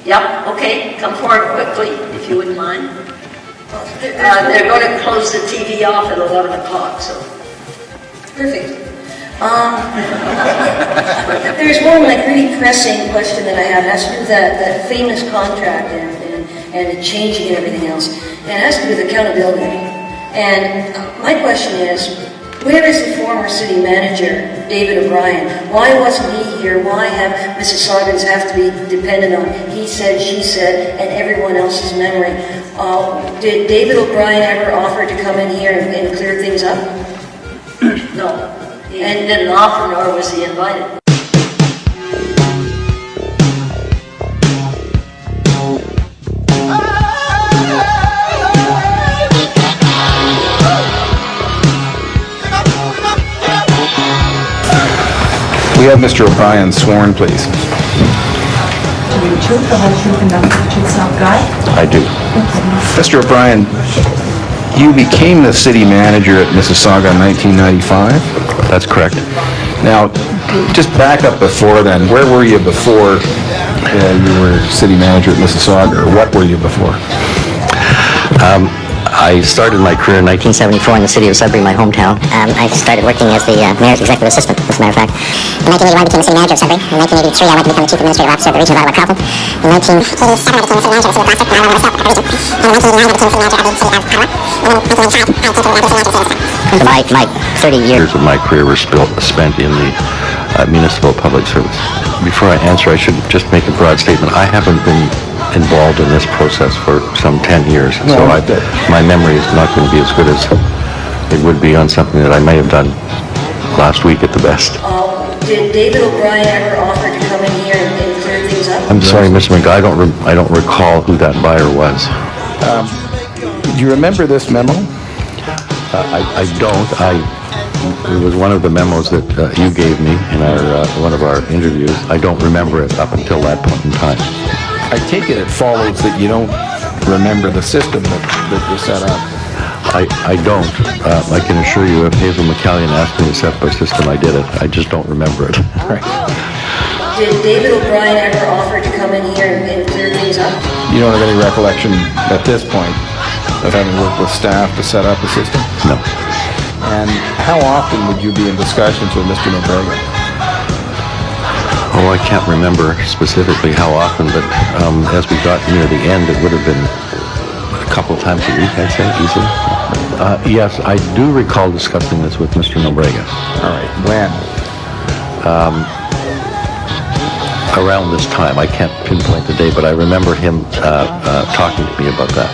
Yep, okay, come forward quickly, if you wouldn't mind. They're going to close the TV off at 11 o'clock, so. Perfect. There's one really pressing question that I have. It has to do with that famous contract and the changing and everything else. And it has to do with accountability. And my question is, where is the former city manager, David O'Brien? Why wasn't he here? Why have Mississaugas have to be dependent on he said, she said, and everyone else's memory? Did David O'Brien ever offer to come in here and clear things up? No. He didn't offer, nor was he invited. We have Mr. O'Brien sworn, please. Do you truth, the whole truth, and nothing but the truth, so help God? I do. Mr. O'Brien, you became the city manager at Mississauga in 1995? That's correct. Now, just back up before then. Where were you before you were city manager at Mississauga, or what were you before? I started my career in 1974 in the city of Sudbury, my hometown. I started working as the mayor's executive assistant, as a matter of fact. In 1981, I became the city manager of Sudbury. In 1983, I went to become the chief administrative officer of the region of Ottawa-Carleton. In 1987, I became the city manager of the city of Gloucester, and I went myself of the region. And in 1989, I became the city manager of the city of Ottawa. And in 1995, I became the city manager of the city of Sudbury. My 30 years of my career were spent in the municipal public service. Before I answer, I should just make a broad statement. I haven't been involved in this process for some 10 years, and so my memory is not going to be as good as it would be on something that I may have done last week at the best. Did David O'Brien ever offer to come in here and clear things up? I'm sorry, Mr. McGuy, I don't recall who that buyer was. Do you remember this memo? I don't. It was one of the memos that you gave me in one of our interviews. I don't remember it up until that point in time. I take it follows that you don't remember the system that was set up. I don't. I can assure you, if Hazel McCallion asked me to set up a system, I did it. I just don't remember it. Right. Did David O'Brien ever offer to come in here and clear things up? You don't have any recollection at this point of having worked with staff to set up a system? No. And how often would you be in discussions with Mr. Nobrega? Oh, I can't remember specifically how often, but as we got near the end, it would have been a couple times a week, I'd say, easily. Yes, I do recall discussing this with Mr. Nobrega. All right. When? Around this time. I can't pinpoint the day, but I remember him talking to me about that.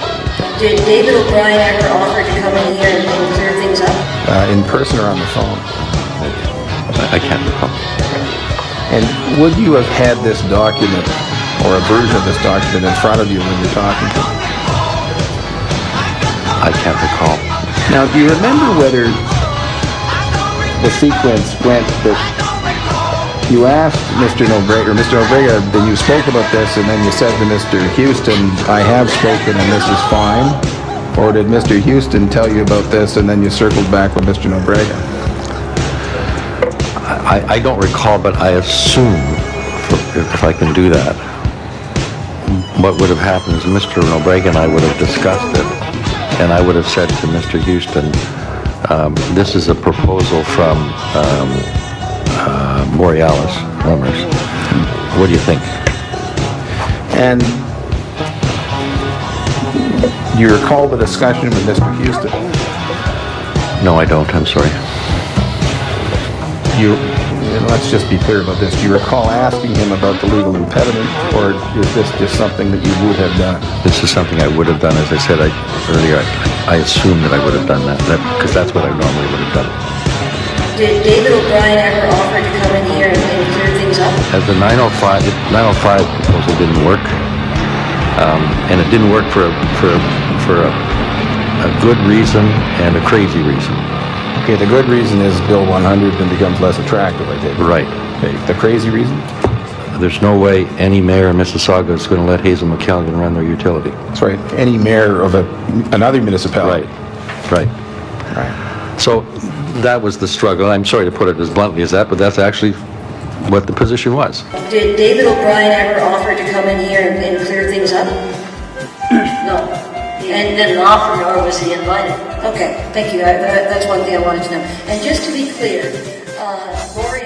Did David O'Brien ever offer to come in here and clear things up? In person or on the phone? I can't recall. And would you have had this document, or a version of this document, in front of you when you're talking to him? I can't recall. Now, do you remember whether the sequence went that you asked Mr. Nobrega, then you spoke about this, and then you said to Mr. Houston, I have spoken and this is fine? Or did Mr. Houston tell you about this and then you circled back with Mr. Nobrega? I don't recall, but I assume, if I can do that, what would have happened is Mr. Nobrega and I would have discussed it, and I would have said to Mr. Houston, this is a proposal from Borealis Plumbers. What do you think? And do you recall the discussion with Mr. Houston? No, I don't. I'm sorry. Let's just be clear about this. Do you recall asking him about the legal impediment, or is this just something that you would have done? This is something I would have done. As I said earlier, I assume that I would have done that, because that's what I normally would have done. Did David O'Brien ever offer to come in here and clear things up? As the 905 proposal didn't work, and it didn't work for a good reason and a crazy reason. Okay, the good reason is Bill 100 then becomes less attractive, I take it. Right. Okay, the crazy reason? There's no way any mayor in Mississauga is going to let Hazel McCallion run their utility. That's right. Any mayor of another municipality. Right. Right. So that was the struggle. I'm sorry to put it as bluntly as that, but that's actually what the position was. Did David O'Brien ever offer to come in here and clear things up? No, he didn't offer, nor was he invited. Okay, thank you. That's one thing I wanted to know. And just to be clear, Lori